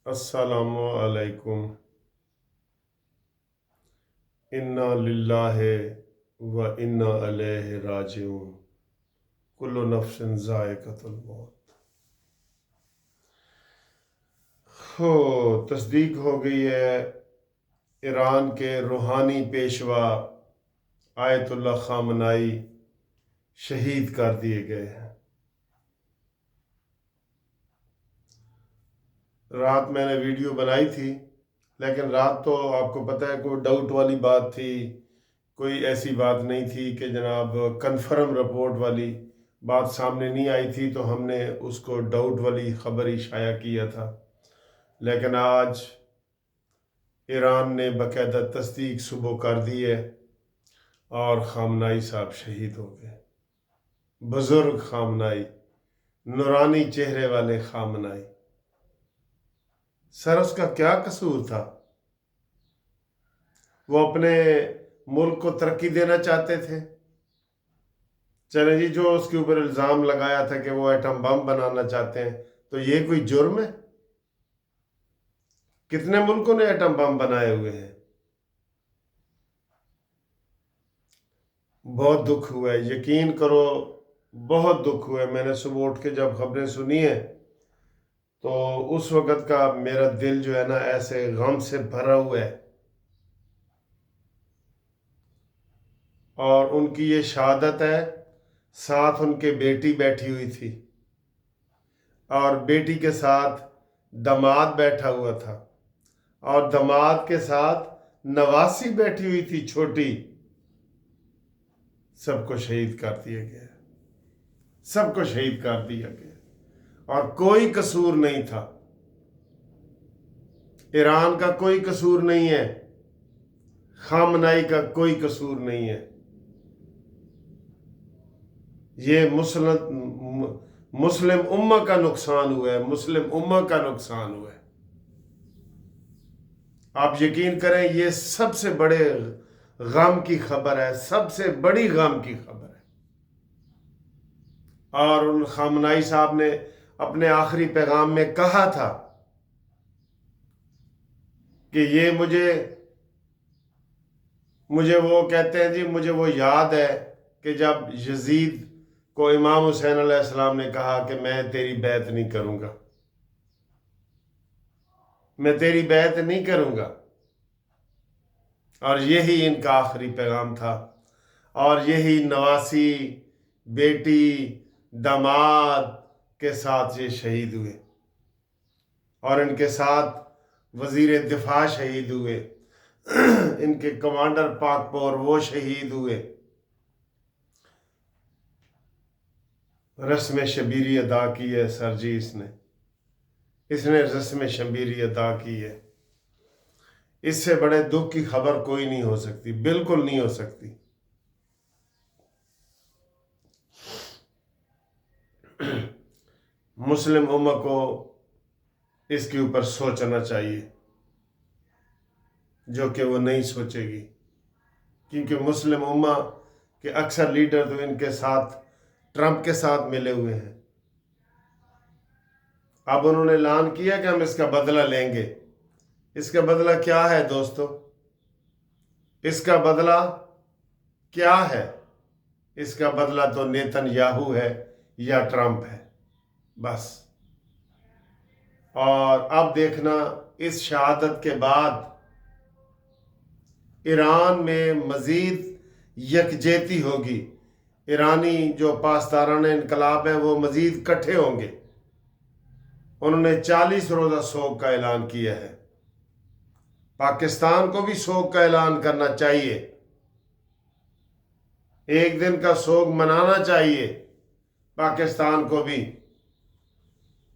السلام علیکم۔ انا للہ و انا الیہ راجعون۔ کل نفس ذائقۃ الموت۔ تصدیق ہو گئی ہے، ایران کے روحانی پیشوا آیت اللہ خامنائی شہید کر دیے گئے ہیں۔ رات میں نے ویڈیو بنائی تھی، لیکن رات تو آپ کو پتہ ہے کوئی ڈاؤٹ والی بات تھی، کوئی ایسی بات نہیں تھی کہ جناب کنفرم رپورٹ والی بات سامنے نہیں آئی تھی، تو ہم نے اس کو ڈاؤٹ والی خبر ہی شائع کیا تھا۔ لیکن آج ایران نے باقاعدہ تصدیق صبح کر دی ہے اور خامنائی صاحب شہید ہو گئے۔ بزرگ خامنائی، نورانی چہرے والے خامنائی۔ سر اس کا کیا قصور تھا؟ وہ اپنے ملک کو ترقی دینا چاہتے تھے، چلے جی، جو اس کے اوپر الزام لگایا تھا کہ وہ ایٹم بم بنانا چاہتے ہیں، تو یہ کوئی جرم ہے؟ کتنے ملکوں نے ایٹم بم بنائے ہوئے ہیں؟ بہت دکھ ہوا ہے، یقین کرو بہت دکھ ہوا ہے۔ میں نے صبح اٹھ کے جب خبریں سنی ہیں تو اس وقت کا میرا دل جو ہے نا ایسے غم سے بھرا ہوا ہے، اور ان کی یہ شہادت ہے، ساتھ ان کے بیٹی بیٹھی ہوئی تھی، اور بیٹی کے ساتھ داماد بیٹھا ہوا تھا، اور داماد کے ساتھ نواسی بیٹھی ہوئی تھی چھوٹی۔ سب کو شہید کر دیا گیا، سب کو شہید کر دیا گیا، اور کوئی قصور نہیں تھا۔ ایران کا کوئی قصور نہیں ہے، خامنائی کا کوئی قصور نہیں ہے۔ یہ مسلم امہ کا نقصان ہوا ہے، مسلم امہ کا نقصان ہوا ہے۔ آپ یقین کریں، یہ سب سے بڑے غم کی خبر ہے، سب سے بڑی غم کی خبر ہے۔ اور ان خامنائی صاحب نے اپنے آخری پیغام میں کہا تھا کہ یہ مجھے وہ کہتے ہیں جی، مجھے وہ یاد ہے کہ جب یزید کو امام حسین علیہ السلام نے کہا کہ میں تیری بیعت نہیں کروں گا، میں تیری بیعت نہیں کروں گا، اور یہی ان کا آخری پیغام تھا، اور یہی نواسی، بیٹی، داماد کے ساتھ یہ شہید ہوئے، اور ان کے ساتھ وزیر دفاع شہید ہوئے، ان کے کمانڈر پاکپور وہ شہید ہوئے۔ رسم شبیری ادا کی ہے سر جی، اس نے رسم شبیری ادا کی ہے۔ اس سے بڑے دکھ کی خبر کوئی نہیں ہو سکتی، بالکل نہیں ہو سکتی۔ مسلم امہ کو اس کے اوپر سوچنا چاہیے، جو کہ وہ نہیں سوچے گی، کیونکہ مسلم امہ کے اکثر لیڈر تو ان کے ساتھ، ٹرمپ کے ساتھ ملے ہوئے ہیں۔ اب انہوں نے اعلان کیا کہ ہم اس کا بدلہ لیں گے۔ اس کا بدلہ کیا ہے دوستو؟ اس کا بدلہ کیا ہے؟ اس کا بدلہ تو نیتن یاہو ہے یا ٹرمپ ہے، بس۔ اور اب دیکھنا، اس شہادت کے بعد ایران میں مزید یکجہتی ہوگی، ایرانی جو پاسداران انقلاب ہیں وہ مزید کٹھے ہوں گے۔ انہوں نے 40 روزہ سوگ کا اعلان کیا ہے۔ پاکستان کو بھی سوگ کا اعلان کرنا چاہیے، ایک دن کا سوگ منانا چاہیے پاکستان کو بھی۔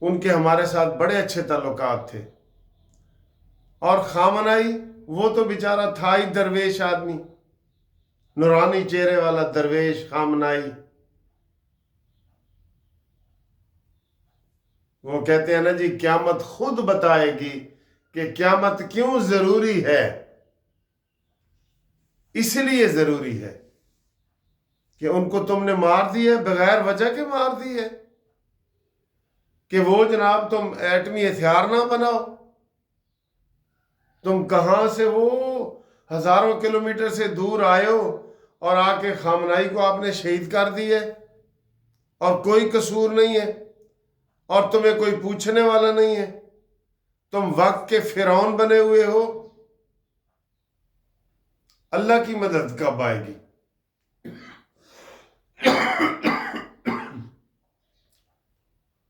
ان کے ہمارے ساتھ بڑے اچھے تعلقات تھے، اور خامنائی وہ تو بیچارہ تھا ہی درویش آدمی، نورانی چہرے والا درویش خامنائی۔ وہ کہتے ہیں نا جی، قیامت خود بتائے گی کہ قیامت کیوں ضروری ہے۔ اس لیے ضروری ہے کہ ان کو تم نے مار دی ہے، بغیر وجہ کے مار دی ہے، کہ وہ جناب تم ایٹمی ہتھیار نہ بناؤ۔ تم کہاں سے وہ ہزاروں کلومیٹر سے دور آئے ہو اور آ کے خامنائی کو آپ نے شہید کر دی ہے اور کوئی قصور نہیں ہے اور تمہیں کوئی پوچھنے والا نہیں ہے. تم وقت کے فرعون بنے ہوئے ہو. اللہ کی مدد کب آئے گی؟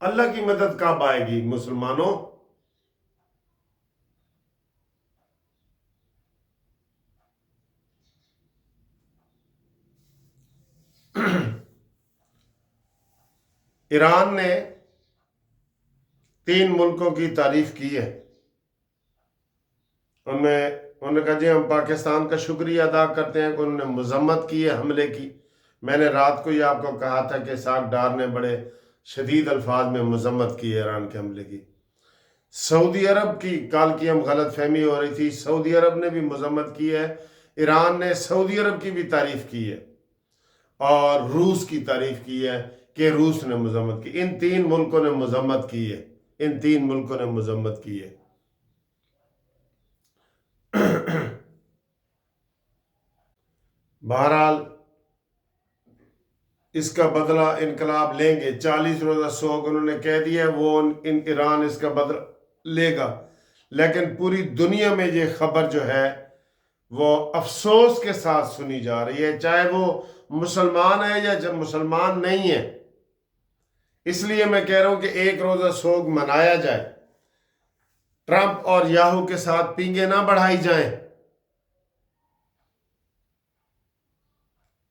اللہ کی مدد کب آئے گی مسلمانوں؟ ایران نے 3 ملکوں کی تعریف کی ہے. انہوں نے کہا جی ہم پاکستان کا شکریہ ادا کرتے ہیں کہ انہوں نے مذمت کی ہے حملے کی. میں نے رات کو یہ آپ کو کہا تھا کہ اسحاق ڈار نے بڑے شدید الفاظ میں مذمت کی ہے ایران کے حملے کی. سعودی عرب کی کال کی ہم غلط فہمی ہو رہی تھی، سعودی عرب نے بھی مذمت کی ہے. ایران نے سعودی عرب کی بھی تعریف کی ہے اور روس کی تعریف کی ہے کہ روس نے مذمت کی. ان 3 ملکوں نے مذمت کی ہے. ان 3 ملکوں نے مذمت کی ہے. بہرحال اس کا بدلہ انقلاب لیں گے. 40 روزہ سوگ انہوں نے کہہ دیا وہ ایران اس کا بدلہ لے گا. لیکن پوری دنیا میں یہ خبر جو ہے وہ افسوس کے ساتھ سنی جا رہی ہے، چاہے وہ مسلمان ہے یا مسلمان نہیں ہے. اس لیے میں کہہ رہا ہوں کہ 1 روزہ سوگ منایا جائے. ٹرمپ اور یاہو کے ساتھ پینگیں نہ بڑھائی جائیں.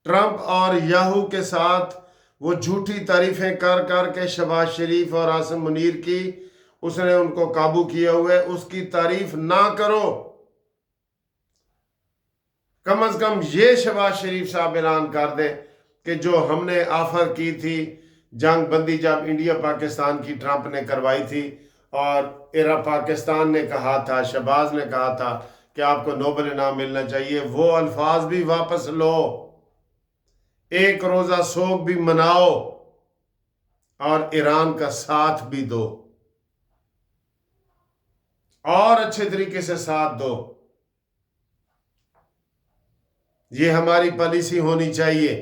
ٹرمپ اور یاہو کے ساتھ وہ جھوٹی تعریفیں کر کر کے شہباز شریف اور عاصم منیر کی، اس نے ان کو قابو کیا ہوا ہے، اس کی تعریف نہ کرو. کم از کم یہ شہباز شریف صاحب اعلان کر دیں کہ جو ہم نے آفر کی تھی جنگ بندی جب انڈیا پاکستان کی ٹرمپ نے کروائی تھی اور پاکستان نے کہا تھا، شہباز نے کہا تھا کہ آپ کو نوبل انعام ملنا چاہیے، وہ الفاظ بھی واپس لو. 1 روزہ سوگ بھی مناؤ اور ایران کا ساتھ بھی دو اور اچھے طریقے سے ساتھ دو. یہ ہماری پالیسی ہونی چاہیے.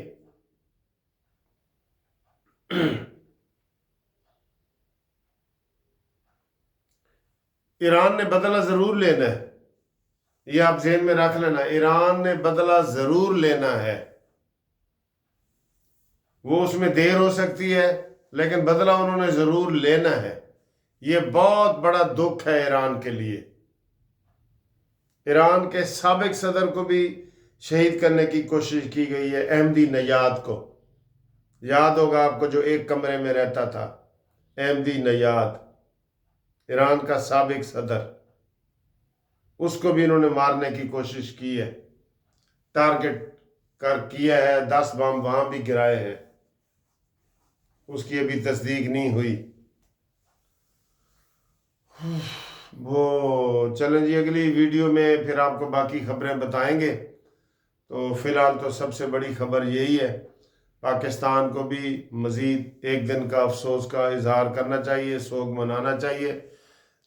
ایران نے بدلہ ضرور لینا ہے، یہ آپ ذہن میں رکھ لینا. ایران نے بدلہ ضرور لینا ہے. وہ اس میں دیر ہو سکتی ہے لیکن بدلہ انہوں نے ضرور لینا ہے. یہ بہت بڑا دکھ ہے ایران کے لیے. ایران کے سابق صدر کو بھی شہید کرنے کی کوشش کی گئی ہے، احمدی نژاد کو. یاد ہوگا آپ کو جو ایک کمرے میں رہتا تھا، احمدی نژاد، ایران کا سابق صدر. اس کو بھی انہوں نے مارنے کی کوشش کی ہے، ٹارگٹ کیا ہے. 10 بم وہاں بھی گرائے ہیں. اس کی ابھی تصدیق نہیں ہوئی. وہ چلیں جی اگلی ویڈیو میں پھر آپ کو باقی خبریں بتائیں گے. تو فی الحال تو سب سے بڑی خبر یہی ہے، پاکستان کو بھی مزید 1 دن کا افسوس کا اظہار کرنا چاہیے، سوگ منانا چاہیے.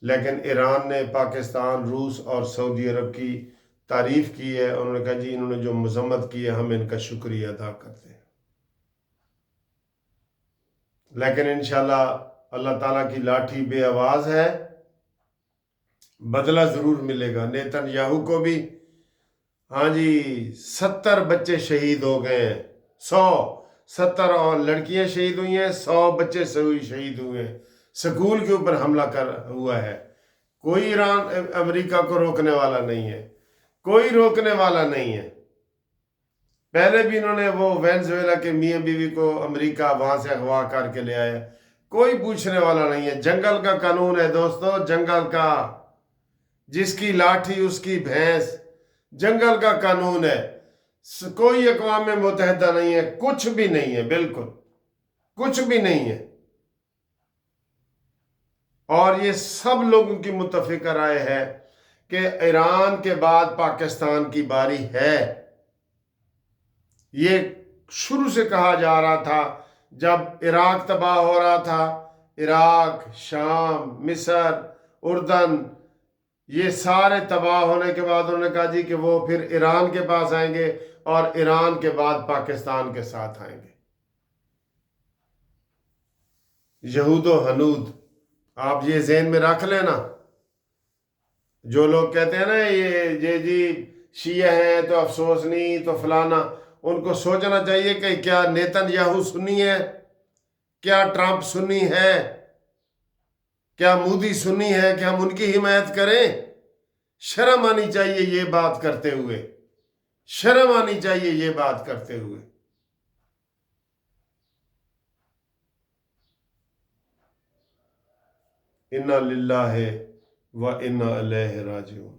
لیکن ایران نے پاکستان، روس اور سعودی عرب کی تعریف کی ہے. انہوں نے کہا جی انہوں نے جو مذمت کی ہے ہم ان کا شکریہ ادا کرتے ہیں. لیکن انشاءاللہ اللہ تعالیٰ کی لاٹھی بے آواز ہے، بدلہ ضرور ملے گا. نیتن یاہو کو بھی، ہاں جی 70 بچے شہید ہو گئے ہیں، 70 اور لڑکیاں شہید ہوئی ہیں، 100 بچے شہید ہوئے ہیں. سکول کے اوپر حملہ ہوا ہے. کوئی ایران امریکہ کو روکنے والا نہیں ہے، کوئی روکنے والا نہیں ہے. پہلے بھی انہوں نے وہ وینزویلا کے میاں بیوی کو امریکہ وہاں سے اغوا کر کے لے آیا. کوئی پوچھنے والا نہیں ہے. جنگل کا قانون ہے دوستو، جنگل کا. جس کی لاٹھی اس کی بھینس. جنگل کا قانون ہے. کوئی اقوام متحدہ نہیں ہے، کچھ بھی نہیں ہے، بالکل کچھ بھی نہیں ہے. اور یہ سب لوگوں کی متفقہ رائے ہے کہ ایران کے بعد پاکستان کی باری ہے. یہ شروع سے کہا جا رہا تھا جب عراق تباہ ہو رہا تھا. عراق، شام، مصر، اردن، یہ سارے تباہ ہونے کے بعد انہوں نے کہا جی کہ وہ پھر ایران کے پاس آئیں گے اور ایران کے بعد پاکستان کے ساتھ آئیں گے۔ یہود و ہنود، آپ یہ ذہن میں رکھ لینا۔ جو لوگ کہتے ہیں نا یہ جی شیعہ ہیں تو افسوس نہیں تو فلانا، ان کو سوچنا چاہیے کہ کیا نیتن یاہو سنی ہے، کیا ٹرمپ سنی ہے، کیا مودی سنی ہے کہ ہم ان کی حمایت کریں؟ شرم آنی چاہیے یہ بات کرتے ہوئے، شرم آنی چاہیے یہ بات کرتے ہوئے۔ انا للہ و انا الیہ راجعون۔